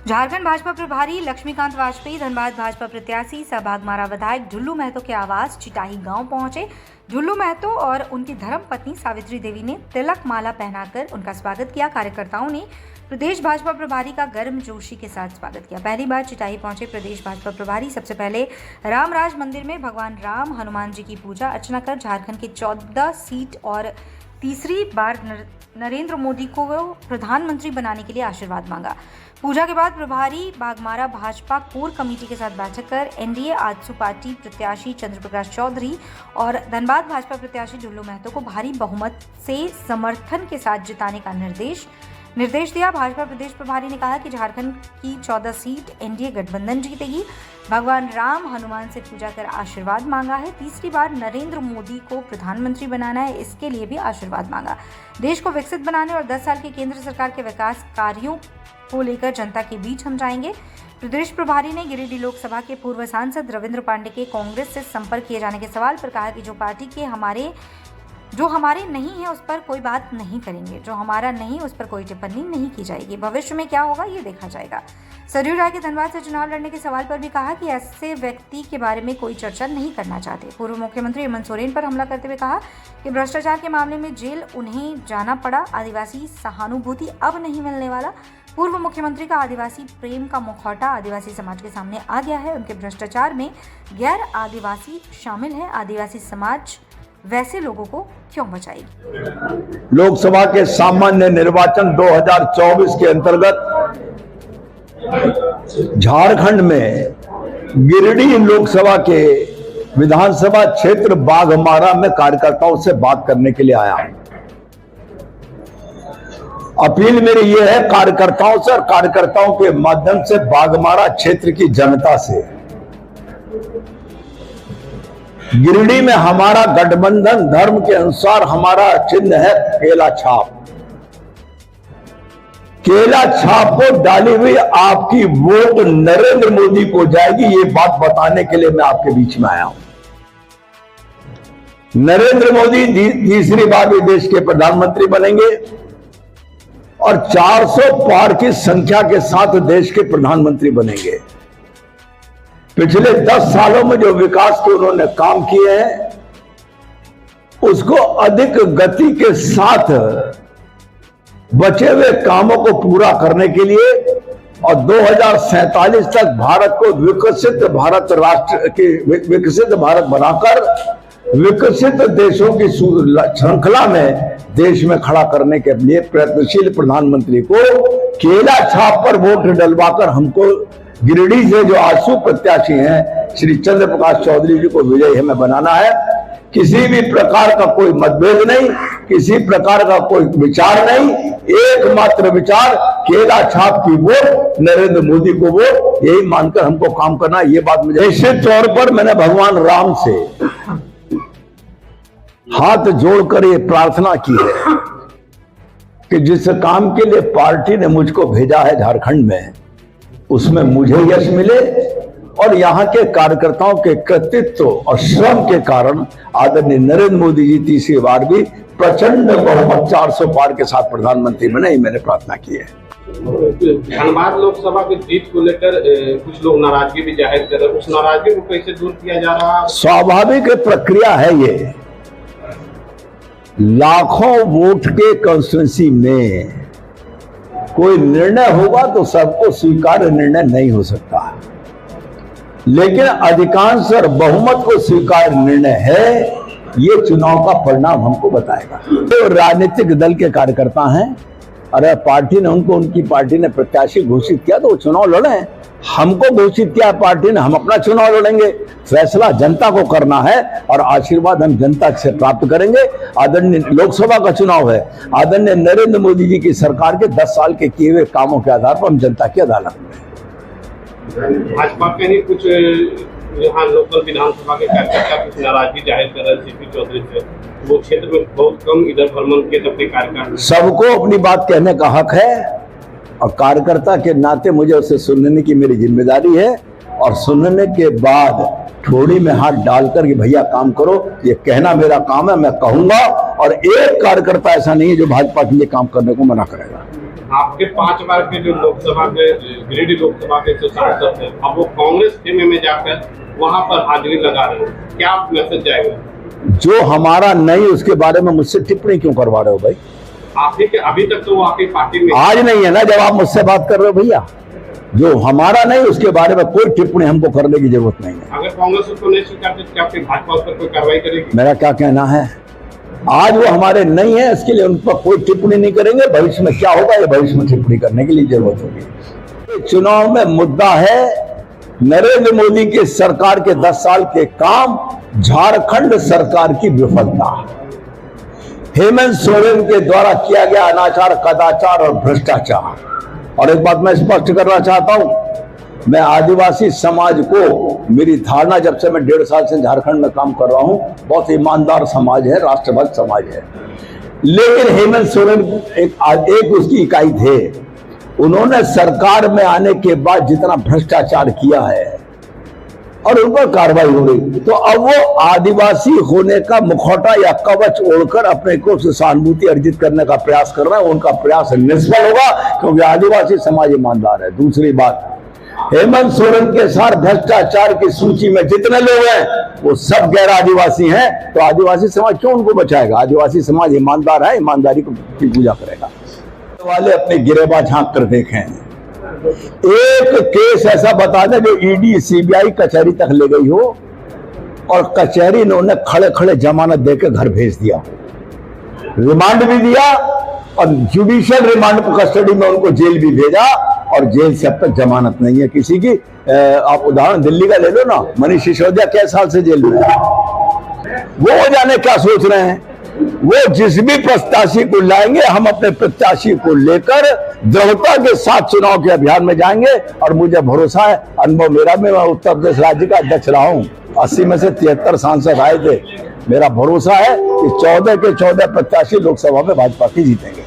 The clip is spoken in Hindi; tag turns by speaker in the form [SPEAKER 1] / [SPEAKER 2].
[SPEAKER 1] झारखंड भाजपा प्रभारी लक्ष्मीकांत वाजपेयी धनबाद भाजपा प्रत्याशी सह बाघमारा विधायक ढुल्लू महतो के आवास चिटाही गांव पहुंचे। ढुल्लू महतो और उनकी धर्मपत्नी सावित्री देवी ने तिलक माला पहनाकर उनका स्वागत किया। कार्यकर्ताओं ने प्रदेश भाजपा प्रभारी का गर्मजोशी के साथ स्वागत किया। पहली बार चिटाही पहुंचे प्रदेश भाजपा प्रभारी सबसे पहले रामराज मंदिर में भगवान राम हनुमान जी की पूजा अर्चना कर झारखंड की 14 सीट और तीसरी बार नरेंद्र मोदी को प्रधानमंत्री बनाने के लिए आशीर्वाद मांगा। पूजा के बाद प्रभारी बाघमारा भाजपा कोर कमेटी के साथ बैठक कर एनडीए आजसू पार्टी प्रत्याशी चंद्रप्रकाश चौधरी और धनबाद भाजपा प्रत्याशी ढुल्लू महतो को भारी बहुमत से समर्थन के साथ जिताने का निर्देश दिया। भाजपा प्रदेश प्रभारी ने कहा कि झारखंड की 14 सीट एनडीए गठबंधन जीतेगी। भगवान राम हनुमान से पूजा कर आशीर्वाद मांगा है। तीसरी बार नरेंद्र मोदी को प्रधानमंत्री बनाना है, इसके लिए भी आशीर्वाद मांगा। देश को विकसित बनाने और 10 साल की केंद्र सरकार के विकास कार्यों को लेकर जनता के बीच हम जाएंगे। प्रदेश प्रभारी ने गिरिडीह लोकसभा के पूर्व सांसद रविंद्र पांडे के कांग्रेस से संपर्क किए जाने के सवाल पर कहा कि जो पार्टी के जो हमारे नहीं है उस पर कोई बात नहीं करेंगे, जो हमारा नहीं उस पर कोई टिप्पणी नहीं की जाएगी। भविष्य में क्या होगा ये देखा जाएगा। सरयू राय के धनबाद से चुनाव लड़ने के सवाल पर भी कहा कि ऐसे व्यक्ति के बारे में कोई चर्चा नहीं करना चाहते। पूर्व मुख्यमंत्री हेमंत सोरेन पर हमला करते हुए कहा कि भ्रष्टाचार के मामले में जेल उन्हें जाना पड़ा, आदिवासी सहानुभूति अब नहीं मिलने वाला। पूर्व मुख्यमंत्री का आदिवासी प्रेम का मुखौटा आदिवासी समाज के सामने आ गया है। उनके भ्रष्टाचार में गैर आदिवासी शामिल है। आदिवासी समाज वैसे लोगों को क्यों बचाएगी?
[SPEAKER 2] लोकसभा के सामान्य निर्वाचन 2024 के अंतर्गत झारखंड में गिरिडीह लोकसभा के विधानसभा क्षेत्र बाघमारा में कार्यकर्ताओं से बात करने के लिए आया। अपील मेरी यह है कार्यकर्ताओं से और कार्यकर्ताओं के माध्यम से बाघमारा क्षेत्र की जनता से, गिरिडीह में हमारा गठबंधन धर्म के अनुसार हमारा चिन्ह है केला छाप। केला छाप को डाली हुई आपकी वोट नरेंद्र मोदी को जाएगी, ये बात बताने के लिए मैं आपके बीच में आया हूं। नरेंद्र मोदी तीसरी बार भी देश के प्रधानमंत्री बनेंगे और 400 पार की संख्या के साथ देश के प्रधानमंत्री बनेंगे। पिछले 10 सालों में जो विकास के उन्होंने काम किए हैं उसको अधिक गति के साथ बचे हुए कामों को पूरा करने के लिए और 2047 तक भारत को विकसित भारत राष्ट्र की विकसित भारत बनाकर विकसित देशों की श्रृंखला में देश में खड़ा करने के लिए प्रयत्नशील प्रधानमंत्री को केला छाप पर वोट डलवाकर हमको गिरिडीह से जो आजसू प्रत्याशी हैं श्री चंद्रप्रकाश चौधरी जी को विजयी हमें बनाना है। किसी भी प्रकार का कोई मतभेद नहीं, किसी प्रकार का कोई विचार नहीं, एकमात्र विचार केला छाप की वोट, नरेंद्र मोदी को वोट, यही मानकर हमको काम करना। ये बात मुझे निश्चित तौर पर मैंने भगवान राम से हाथ जोड़कर ये प्रार्थना की है कि जिस काम के लिए पार्टी ने मुझको भेजा है झारखंड में, उसमें मुझे यश मिले और यहाँ के कार्यकर्ताओं के कृतित्व और श्रम के कारण आदरणीय नरेंद्र मोदी जी तीसरी बार भी प्रचंड बहुमत 400 पार के साथ प्रधानमंत्री बने, ही मैंने प्रार्थना की है।
[SPEAKER 3] धनबाद लोकसभा की जीत को लेकर कुछ लोग नाराजगी भी जाहिर कर रहे हैं, उस नाराजगी को कैसे दूर किया जा रहा है?
[SPEAKER 2] स्वाभाविक प्रक्रिया है ये। लाखों वोट के कॉन्स्टिट्यूंसी में कोई निर्णय होगा तो सबको स्वीकार्य निर्णय नहीं हो सकता, लेकिन अधिकांश और बहुमत को स्वीकार्य निर्णय है, ये चुनाव का परिणाम हमको बताएगा। तो राजनीतिक दल के कार्यकर्ता हैं, अरे पार्टी ने उनको उनकी पार्टी ने प्रत्याशी घोषित किया तो वो चुनाव लड़े। हमको घोषित किया पार्टी ने, हम अपना चुनाव लड़ेंगे। फैसला जनता को करना है और आशीर्वाद हम जनता से प्राप्त करेंगे। आदरणीय लोकसभा का चुनाव है, आदरणीय नरेंद्र मोदी जी की सरकार के 10 साल के किए हुए कामों के आधार पर हम जनता की अदालत में।
[SPEAKER 3] भाजपा के ही कुछ यहाँ लोकल विधानसभा के कार्यकर्ता कुछ नाराजगी जाहिर कर रहे सीपी चौधरी से, वो क्षेत्र में बहुत कम इधर भ्रमण के अपने कार्यकर्ता।
[SPEAKER 2] सबको अपनी बात कहने का हक है और कार्यकर्ता के नाते मुझे उसे सुनने की मेरी जिम्मेदारी है और सुनने के बाद ठोड़ी में हाथ डालकर कि भैया काम करो, ये कहना मेरा काम है, मैं कहूंगा। और एक कार्यकर्ता ऐसा नहीं है जो भाजपा के लिए काम करने को मना करेगा।
[SPEAKER 3] आपके 5 बार के जो लोकसभा के गिरिडीह लोकसभा के जो सांसद हैं, अब वो कांग्रेस खेमे में जाकर वहां पर हाजिरी लगा रहे हैं, क्या मैसेज जाएगा?
[SPEAKER 2] जो हमारा नहीं उसके बारे में मुझसे टिप्पणी क्यों करवा रहे हो भाई?
[SPEAKER 3] आप ही के अभी तक तो वो आपकी पार्टी में
[SPEAKER 2] आज नहीं है ना जब आप मुझसे बात कर रहे हो भैया। जो हमारा नहीं उसके बारे में कोई टिप्पणी हमको करने की जरूरत नहीं है।
[SPEAKER 3] अगर कांग्रेस उसको नहीं स्वीकारती तो क्या आपकी भाजपा उस पर कोई कार्रवाई करेगी?
[SPEAKER 2] मेरा क्या कहना है, आज वो हमारे नहीं है, इसके लिए उन पर कोई टिप्पणी नहीं करेंगे। भविष्य में क्या होगा ये भविष्य में टिप्पणी करने के लिए जरूरत होगी। चुनाव में मुद्दा है नरेंद्र मोदी की सरकार के 10 साल के काम, झारखंड सरकार की विफलता, हेमंत सोरेन के द्वारा किया गया अनाचार, कदाचार और भ्रष्टाचार। और एक बात मैं स्पष्ट करना चाहता हूं, मैं आदिवासी समाज को, मेरी धारणा जब से मैं 1.5 साल से झारखंड में काम कर रहा हूं, बहुत ईमानदार समाज है, राष्ट्रभक्त समाज है। लेकिन हेमंत सोरेन एक उसकी इकाई थे। उन्होंने सरकार में आने के बाद जितना भ्रष्टाचार किया है और उन पर कार्रवाई हो गई, तो अब वो आदिवासी होने का मुखौटा या कवच ओढ़कर अपने को सहानुभूति अर्जित करने का प्रयास कर रहा है। उनका प्रयास निष्फल होगा क्योंकि आदिवासी समाज ईमानदार है। दूसरी बात, हेमंत सोरेन के साथ भ्रष्टाचार की सूची में जितने लोग हैं वो सब गैर आदिवासी हैं, तो आदिवासी समाज क्यों उनको बचाएगा? आदिवासी समाज ईमानदार है, ईमानदारी की पूजा करेगा। वाले अपने गिरेबान झांक कर देखें, एक केस ऐसा बता दें जो ईडी सीबीआई कचहरी तक ले गई हो और कचहरी ने उन्हें खड़े खड़े जमानत देकर घर भेज दिया, रिमांड भी दिया और जुडिशियल रिमांड कस्टडी में उनको जेल भी भेजा और जेल से अब तक जमानत नहीं है किसी की। आप उदाहरण दिल्ली का ले लो ना, मनीष सिसोदिया कई साल से जेल में है। वो जाने क्या सोच रहे हैं। वो जिस भी प्रत्याशी को लाएंगे, हम अपने प्रत्याशी को लेकर दृढ़ता के साथ चुनाव के अभियान में जाएंगे। और मुझे भरोसा है, अनुभव मेरा में, मैं उत्तर प्रदेश राज्य का अध्यक्ष रहा हूं, 80 में से 73 सांसद आए थे। मेरा भरोसा है कि 14 के 14 प्रत्याशी लोकसभा में भाजपा की जीतेंगे।